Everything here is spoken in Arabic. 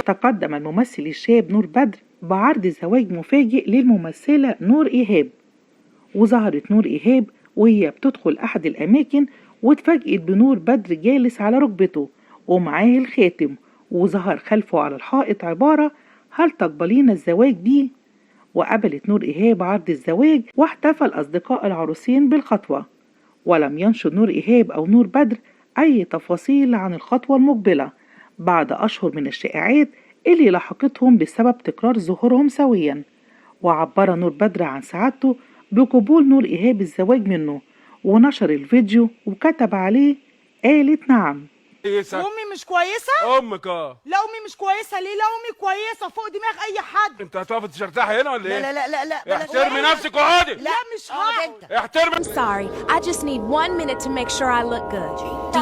تقدم الممثل الشاب نور بدر بعرض زواج مفاجئ للممثلة نور إيهاب، وظهرت نور إيهاب وهي بتدخل أحد الأماكن واتفاجئت بنور بدر جالس على ركبته ومعاه الخاتم، وظهر خلفه على الحائط عبارة: هل تقبلين الزواج بي؟ وقبلت نور إيهاب عرض الزواج، واحتفل أصدقاء العروسين بالخطوة، ولم ينشر نور إيهاب أو نور بدر أي تفاصيل عن الخطوة المقبلة بعد أشهر من الشائعات اللي لحقتهم بسبب تكرار ظهورهم سويا. وعبر نور بدر عن سعادته بقبول نور إيهاب الزواج منه، ونشر الفيديو وكتب عليه: قالت نعم. امي مش كويسه؟ امك لا امي مش كويسه. ليه؟ لا امي كويسه فوق دماغ اي حد. انت هتقفي ترتاحي هنا ولا ايه؟ لا لا لا لا لا احترمي نفسك وقعدي. لا مش هقعد. احترمي. I'm sorry. I just need 1 minute to make sure I look good.